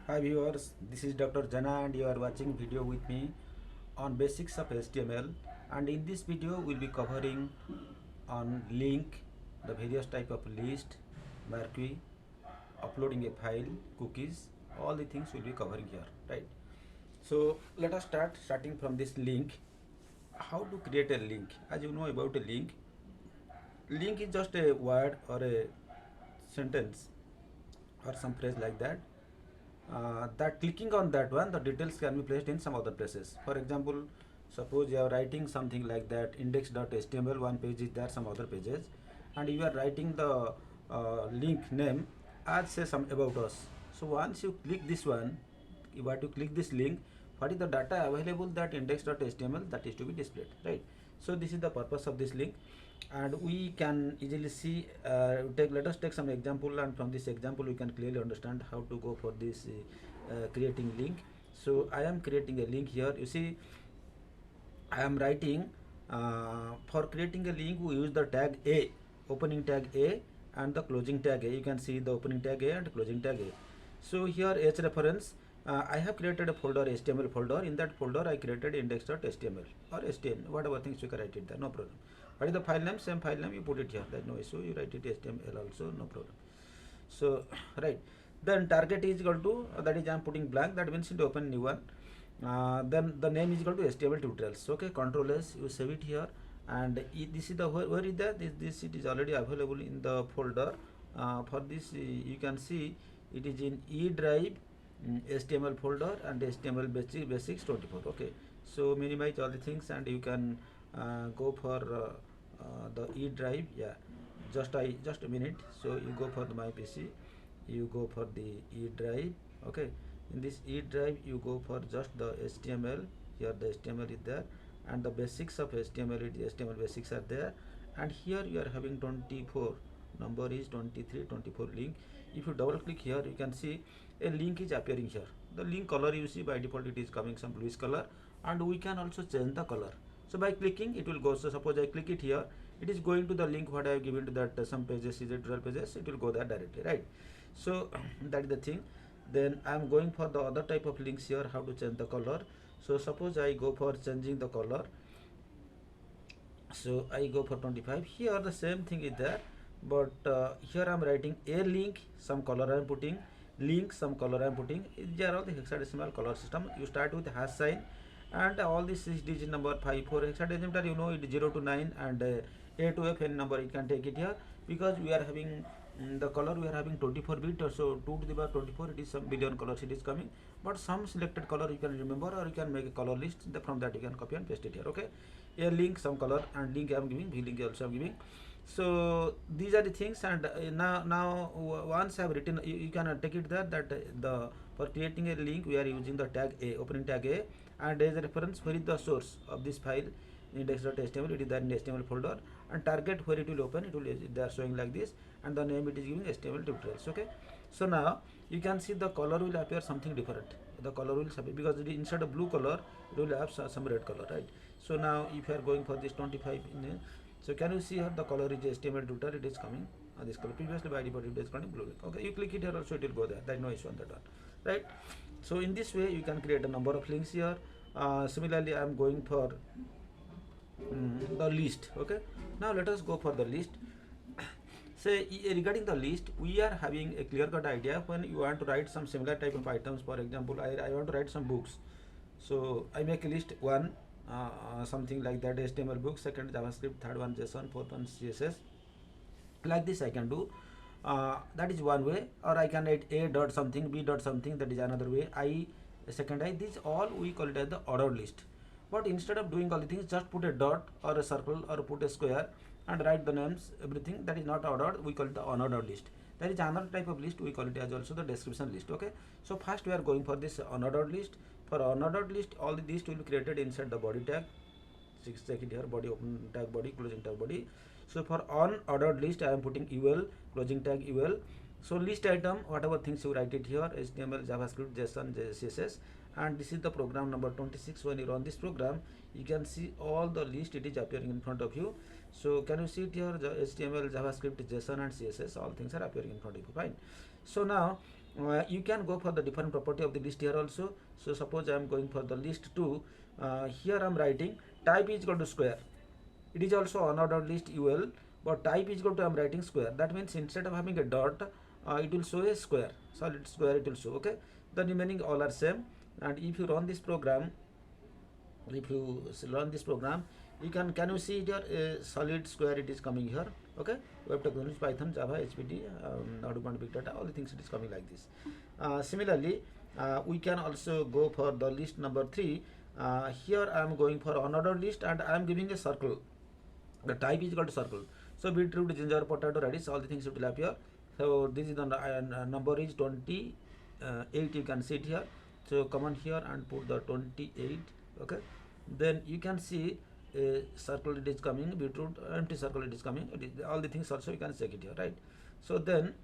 Hi viewers, this is Dr. Jana and you are watching video with me on basics of HTML, and in this video we'll be covering on link, the various type of list, marquee, uploading a file, cookies, all the things we'll be covering here, right? So let us starting from this link. How to create a link? As you know about a link is just a word or a sentence or some phrase like that, that clicking on that one, the details can be placed in some other places. For example, suppose you are writing something like that index.html, one page is there, some other pages, and you are writing the link name as say some about us. So once you click this one, you want to click this link, what is the data available, that index.html, that is to be displayed, right? So this is the purpose of this link, and we can easily see, let us take some example, and from this example we can clearly understand how to go for this creating link. So I am creating a link here. You see, I am writing, for creating a link we use the tag a, opening tag a and the closing tag a. You can see the opening tag a and closing tag a. So here h reference, I have created a folder, HTML folder. In that folder I created index.html or html, whatever things you can write it there, no problem. What is the file name? Same file name, you put it here, there's no issue. You write it html also, no problem. So right, then target is equal to, that is I am putting blank, that means to open new one. Then the name is equal to HTML tutorials. Okay, control S, you save it here, and this is the where is that this it is already available in the folder. For this you can see it is in E drive, HTML folder, and HTML basics 24. Okay, so minimize all the things and you can go for the E drive. Yeah, just a minute. So you go for the my PC, you go for the E drive. Okay, in this E drive you go for just the HTML. Here the HTML is there, and the basics of HTML, HTML basics are there, and here you are having 24, number is 23, 24 link. If you double click here, you can see a link is appearing here. The link color, you see by default it is coming some bluish color, and we can also change the color. So by clicking it will go. So suppose I click it here, it is going to the link what I have given to that some pages, is it 12 pages, it will go there directly, right? So that is the thing. Then I am going for the other type of links here, how to change the color. So suppose I go for changing the color, so I go for 25. Here the same thing is there, but here I am writing a link, some color I am putting, link, some color I am putting. These are all the hexadecimal color system. You start with hash sign, and all this 6-digit number 5 4 hexadecimal, you know it is 0 to 9, and A to F any number you can take it here, because we are having the color, we are having 24 bit, or so 2 to the power 24, it is some billion colors it is coming, but some selected color you can remember, or you can make a color list, from that you can copy and paste it here. Okay, a link, some color, and link I am giving, v link also I am giving. So these are the things, and now once I have written, you can take it there, that the for creating a link we are using the tag a, opening tag a, and as a reference where is the source of this file, index.html, it is there in HTML folder, and target where it will open, it will, they are showing like this, and the name it is giving HTML tutorials. Okay, so now you can see the color will appear something different. The color will appear, because it is instead of blue color it will have some red color, right? So now if you are going for this 25 in, so can you see here the color is HTML tutorial, it is coming this color. Previously by default it is coming blue. Okay, you click it here also, it will go there, there is no issue on that one, right? So in this way you can create a number of links here. Similarly I am going for the list. Okay, now let us go for the list. Say regarding the list, we are having a clear cut idea. When you want to write some similar type of items, for example, I want to write some books, so I make a list one, something like that, HTML book, second JavaScript, third one JSON, fourth one CSS, like this I can do. That is one way, or I can write a dot something, b dot something, that is another way. I, second I, this all we call it as the ordered list. But instead of doing all the things, just put a dot or a circle or put a square and write the names, everything. That is not ordered, we call it the unordered list. There is another type of list, we call it as also the description list. Okay, so first we are going for this unordered list. For unordered list, all the list will be created inside the body tag. Check it here, body, open tag body, closing tag body. So for unordered list I am putting ul, closing tag ul. So list item, whatever things you write it here, HTML, JavaScript, JSON, CSS, and this is the program number 26. When you run this program, you can see all the list, it is appearing in front of you. So can you see it here, HTML, JavaScript, JSON and CSS, all things are appearing in front of you, fine. So now You can go for the different property of the list here also. So suppose I am going for the list 2. Here I am writing type is equal to square. It is also unordered list UL, but type is equal to I am writing square. That means instead of having a dot, it will show a square, solid square it will show. Okay, the remaining all are same. And if you run this program, you can you see here a solid square it is coming here. Okay, web technology, Python, Java, HPD, Hadoop and big data, all the things it is coming like this. Similarly, we can also go for the list number 3. Here I am going for unordered list and I am giving a circle. The type is equal to circle. So beetroot, ginger, potato, radish, all the things it will appear. So this is the number is 28. You can see it here. So come on here and put the 28. Okay, then you can see a circle it is coming, beetroot, empty circle it is coming. All the things also you can check it here, right? So then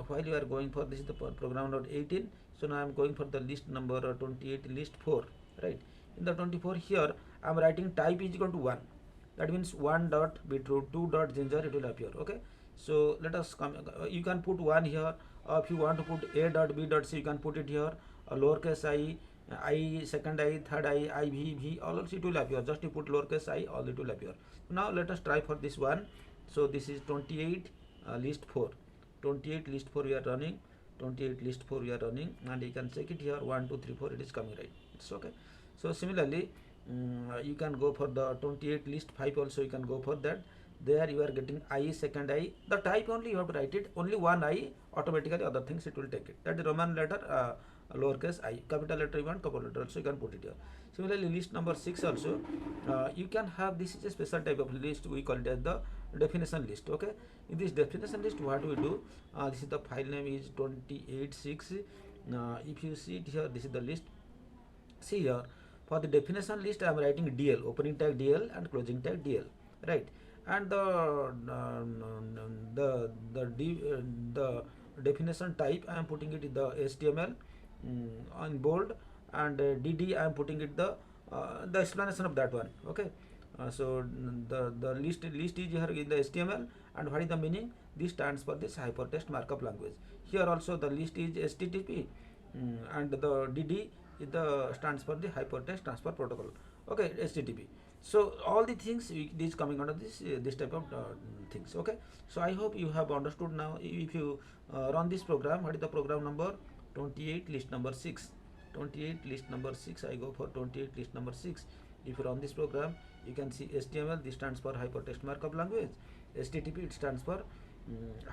while you are going for this is the program note 18. So now I am going for the list number 28, list 4, right? In the 24 here I am writing type is equal to 1. That means 1 dot beetroot, 2 dot ginger it will appear. Okay, so let us come, you can put 1 here, or if you want to put a dot b dot c, you can put it here, lowercase I, second I, third I, v, all also it will appear. Just you put lowercase I, all it will appear. Now let us try for this one. So this is 28 list 4. 28 list 4 we are running. 28 list 4 we are running, and you can check it here. 1, 2, 3, 4 it is coming, right? It's okay. So similarly, you can go for the 28 list 5 also. You can go for that. There you are getting I, second I. The type only you have to write it. Only one I, automatically other things it will take it. That is Roman letter, lowercase I. Capital letter you want, capital letter also you can put it here. Similarly, list number 6 also, you can have, this is a special type of list, we call it as the definition list. Okay, in this definition list what we do, this is the file name is 28.6. If you see it here, this is the list. See here, for the definition list I am writing DL, opening tag DL and closing tag DL, right? And the definition type I am putting it in the HTML on bold, and DD I am putting it the explanation of that one. Okay, so the list is here in the HTML, and what is the meaning? This stands for this hypertext markup language. Here also the list is HTTP, and the DD is the stands for the hypertext transfer protocol. Okay, HTTP. So all the things it is coming under this type of things. Okay, so I hope you have understood now. If you run this program, what is the program number? 28 list number 6. 28 list number 6. I go for 28 list number 6. If you run this program, you can see HTML, this stands for hypertext markup language. HTTP, it stands for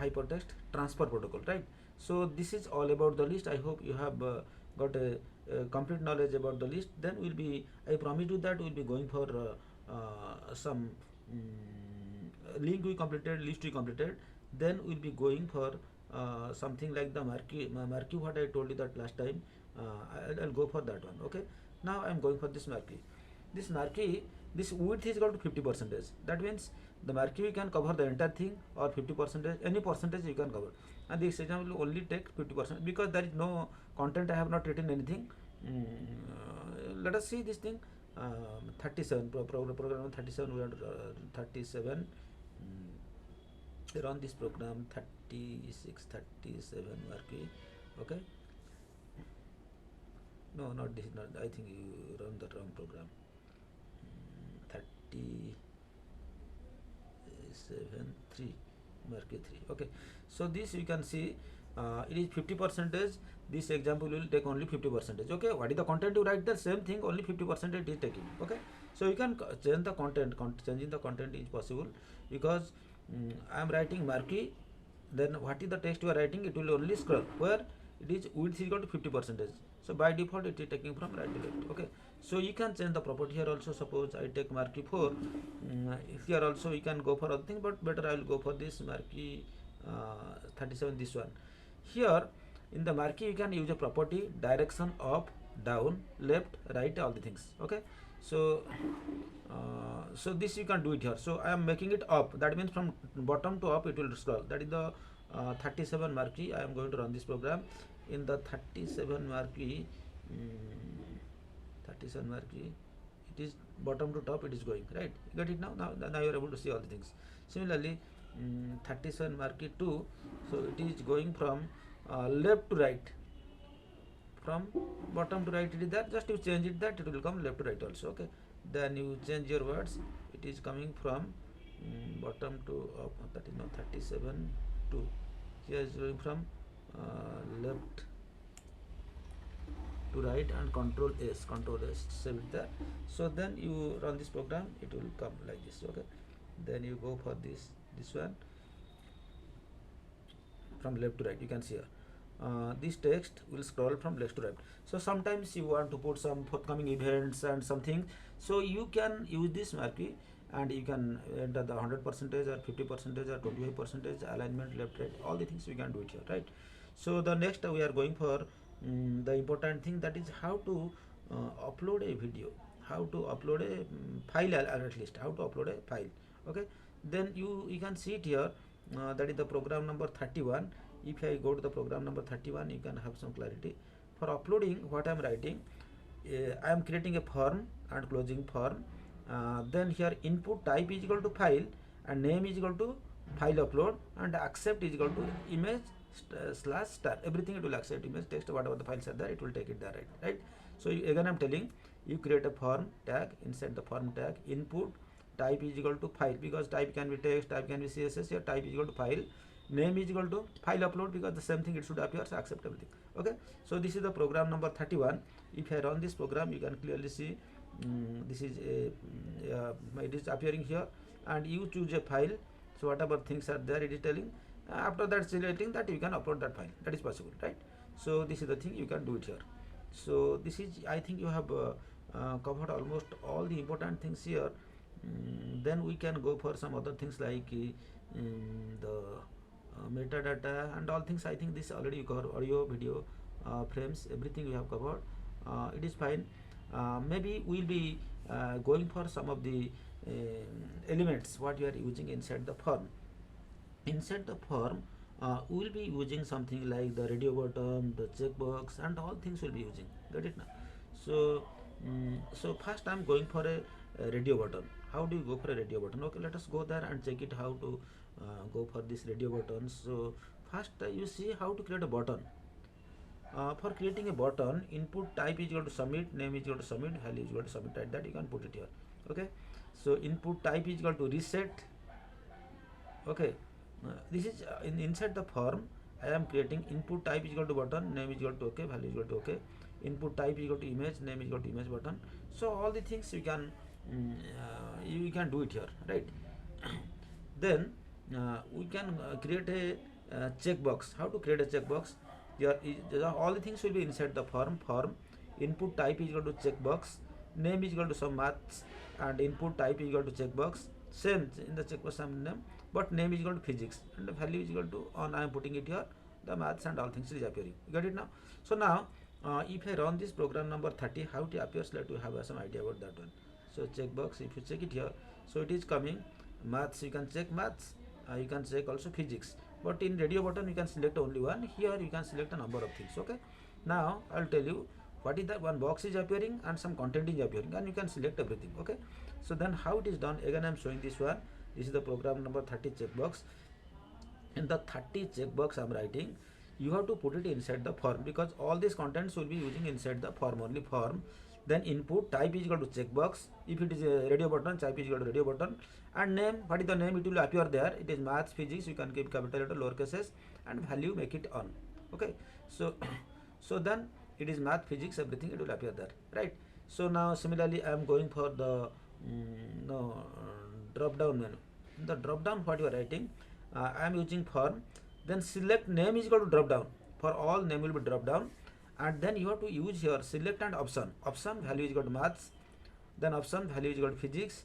hypertext transfer protocol, right? So this is all about the list. I hope you have got a complete knowledge about the list. Then we'll be, I promise you that we'll be going for some link we completed, list we completed. Then we'll be going for something like the Marquee, what I told you that last time. I'll go for that one. Okay, now I'm going for this Marquee. This Marquee, this width is equal to 50%. That means the Marquee can cover the entire thing, or 50%, any percentage you can cover. And this example will only take 50% because there is no content. I have not written anything. Let us see this thing. 37 program 37. We are 37. Run this program 36, 37 Marquee. Okay. No, not this. Not, I think you run the wrong program. 37 3 Marquee 3. Okay, so this you can see it is 50%. This example will take only 50%. Okay, what is the content you write? The same thing, only 50% it is taking. Okay, so you can change the content. Changing the content is possible because I am writing Marquee. Then what is the text you are writing? It will only scroll where it is width is equal to 50%. So by default it is taking from right to left. Okay, so you can change the property here also. Suppose I take Marquee 4. Here also you can go for other thing, but better I will go for this Marquee 37, this one. Here in the Marquee you can use a property direction up, down, left, right, all the things. Okay, so so this you can do it here. So I am making it up. That means from bottom to up it will scroll. That is the 37 Marquee. I am going to run this program. In the 37 Marquee, 37 Marquee, it is bottom to top it is going, right? Get it now? Now you are able to see all the things. Similarly, 37 Marquee 2, so it is going from left to right. From bottom to right it is there, just you change it that it will come left to right also. Okay, then you change your words, it is coming from bottom to up, that is not 37 to here is going from left to right and control S, save it there. So then you run this program, it will come like this. Okay, then you go for this one from left to right. You can see here this text will scroll from left to right. So sometimes you want to put some forthcoming events and something, so you can use this marquee and you can enter the 100% or 50% or 25% alignment left right, all the things we can do it here, right? So the next we are going for the important thing, that is how to upload a video, how to upload a file, at least how to upload a file. Okay, then you can see it here, that is the program number 31. If I go to the program number 31, you can have some clarity. For uploading, what I am writing, I am creating a form and closing form. Then here input type is equal to file and name is equal to file upload, and accept is equal to image slash star. Everything it will accept, image, text, whatever the files are there, it will take it there, right? So again I am telling you, create a form tag, inside the form tag input type is equal to file, because type can be text, type can be CSS. Here type is equal to file, name is equal to file upload, because the same thing it should appear, so accept everything. Okay, so this is the program number 31. If I run this program, you can clearly see this is it is appearing here, and you choose a file. So whatever things are there, it is telling. After that, selecting that, you can upload that file, that is possible, right? So this is the thing, you can do it here. So this is, I think you have covered almost all the important things here. Then we can go for some other things like the metadata and all things. I think this already you covered, audio, video, frames, everything we have covered. It is fine. Maybe we'll be going for some of the elements what you are using inside the form. Inside the form, we will be using something like the radio button, the checkbox, and all things will be using. Get it now? So, so first I am going for a radio button. How do you go for a radio button? Okay, let us go there and check it how to go for this radio button. So first you see how to create a button. For creating a button, input type is equal to submit, name is equal to submit, value is equal to submit, like that you can put it here. Okay, so input type is equal to reset. Okay, this is inside the form. I am creating input type is equal to button, name is equal to okay, value is equal to okay, input type is equal to image, name is equal to image button. So all the things you can do it here, right? Then we can create a checkbox. How to create a checkbox? All the things will be inside the form. Input type is equal to checkbox, name is equal to some maths, and input type is equal to checkbox. Same in the checkbox, some name, but name is equal to physics, and the value is equal to on. I am putting it here. The maths and all things is appearing. You got it now? So now, if I run this program number 30, how it appears? Let you have some idea about that one. So checkbox, if you check it here, so it is coming maths. You can check maths. You can check also physics. But in radio button, you can select only one. Here you can select a number of things. Okay. Now I'll tell you what is that. One box is appearing and some content is appearing, and you can select everything. Okay. So then how it is done? Again, I'm showing this one. This is the program number 30 checkbox. In the 30 checkbox, I'm writing. You have to put it inside the form, because all these contents will be using inside the form, only form. Then input type is equal to checkbox. If it is a radio button, type is equal to radio button. And name, what is the name? It will appear there. It is maths, physics. You can keep capital letter, lower cases, and value make it on. Okay. So, so then it is math, physics, everything. It will appear there, right? So now similarly, I am going for the drop down menu. In the drop down, what you are writing? I am using form. Then select name is equal to drop down. For all, name will be drop down. And then you have to use here select and option. Option value is equal to maths. Then option value is equal to physics.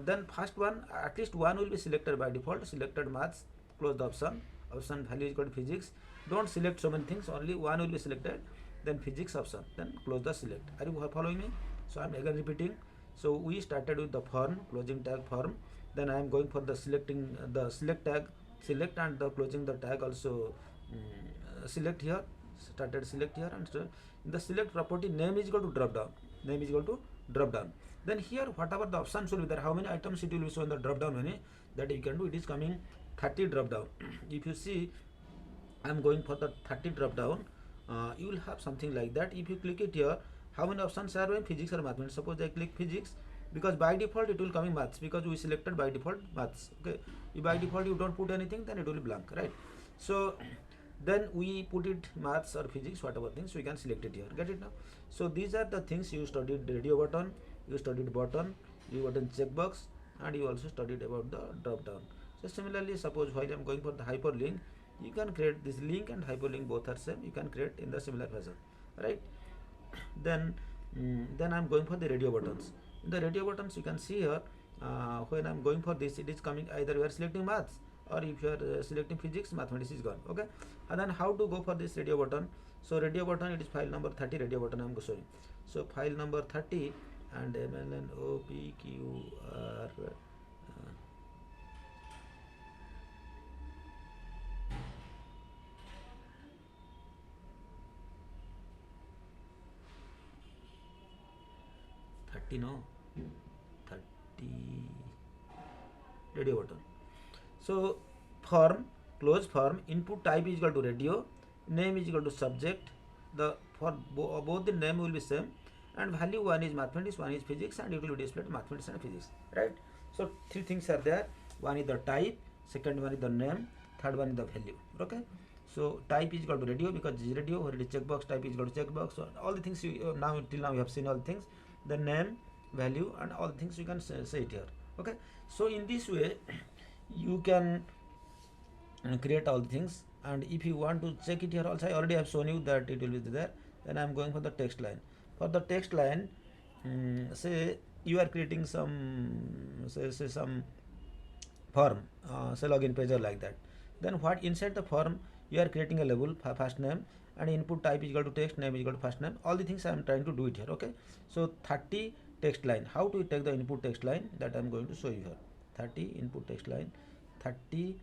Then first one, at least one will be selected by default. Selected maths. Close the option. Option value is equal to physics. Don't select so many things. Only one will be selected. Then physics option. Then close the select. Are you following me? So I am again repeating. So we started with the form, closing tag form. Then I am going for the selecting the select tag. Select and the closing the tag also select here. Started select here, and in the select property, name is equal to drop down. Name is equal to drop down. Then here whatever the options will be there, how many items it will be shown in the drop down menu, that you can do. It is coming 30 drop down. If you see I'm going for the 30 drop down. You will have something like that. If you click it here, how many options are in physics or mathematics? Suppose I click physics, because by default it will come in maths, because we selected by default maths. Okay, if by default you don't put anything, then it will be blank, right? So then we put it maths or physics, whatever things we can select it here. Get it now? So these are the things you studied: radio button, you studied button, you button checkbox, and you also studied about the drop down. So similarly, suppose while I am going for the hyperlink, you can create this link and hyperlink, both are same, you can create in the similar fashion, right? Then then I'm going for the radio buttons. In the radio buttons you can see here, when I'm going for this, it is coming either you are selecting maths, or if you are selecting physics, mathematics is gone. Okay, and then how to go for this radio button? So radio button, it is file number 30 radio button I'm showing. So file number 30, and MLNOPQR, 30, no, 30 radio button. So form, close form, input type is equal to radio, name is equal to subject. The for both the name will be same, and value, one is mathematics, one is physics, and it will be displayed mathematics and physics, right? So three things are there. One is the type, second one is the name, third one is the value. Okay, so type is equal to radio, because it is radio, or it is checkbox, type is equal to checkbox. So all the things you now till now you have seen all the things, the name, value, and all the things you can say it here. Okay, so in this way you can create all the things. And if you want to check it here also, I already have shown you that it will be there. Then I am going for the text line. For the text line, say you are creating some, say some form, say login page or like that. Then what inside the form you are creating a label, first name, and input type is equal to text, name is equal to first name. All the things I am trying to do it here. Okay, so 30 text line. How to take the input text line, that I am going to show you here. 30 input text line, 30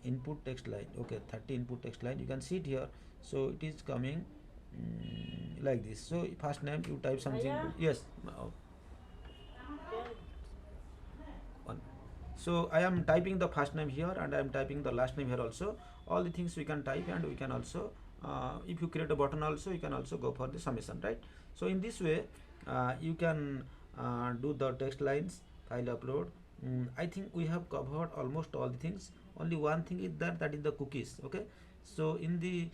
input text line. Okay, 30 input text line, you can see it here. So it is coming like this. So first name you type something. Yes. One. So I am typing the first name here, and I am typing the last name here also. All the things we can type, and we can also if you create a button also, you can also go for the summation, right? So in this way you can do the text lines, file upload. I think we have covered almost all the things. Only one thing is that, that is the cookies. Okay, so in the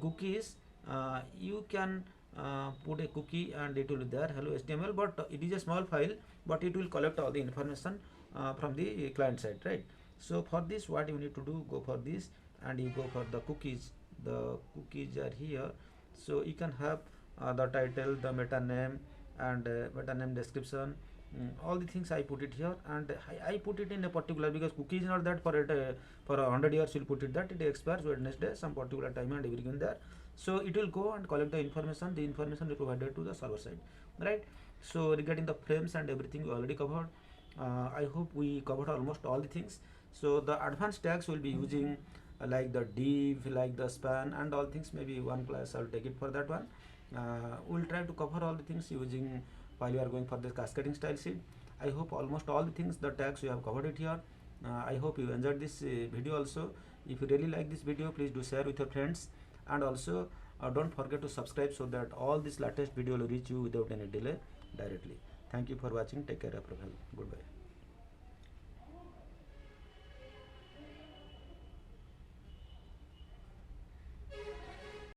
cookies, you can put a cookie, and it will be there, hello HTML, but it is a small file, but it will collect all the information from the client side, right? So for this, what you need to do, go for this, and you go for the cookies. The cookies are here. So you can have the title, the meta name, and meta name description. All the things I put it here, and I put it in a particular, because cookie is not that for it for 100 years you'll put it, that it expires Wednesday some particular time, and everything there. So it will go and collect the information. The information is provided to the server side, right? So regarding the frames and everything we already covered. I hope we covered almost all the things. So the advanced tags will be using like the div, like the span, and all things. Maybe one class I'll take it for that one. We'll try to cover all the things using while you are going for the cascading style sheet. I hope almost all the things, the tags, we have covered it here. I hope you enjoyed this video also. If you really like this video, please do share with your friends, and also don't forget to subscribe, so that all this latest video will reach you without any delay directly. Thank you for watching. Take care of your health. Goodbye.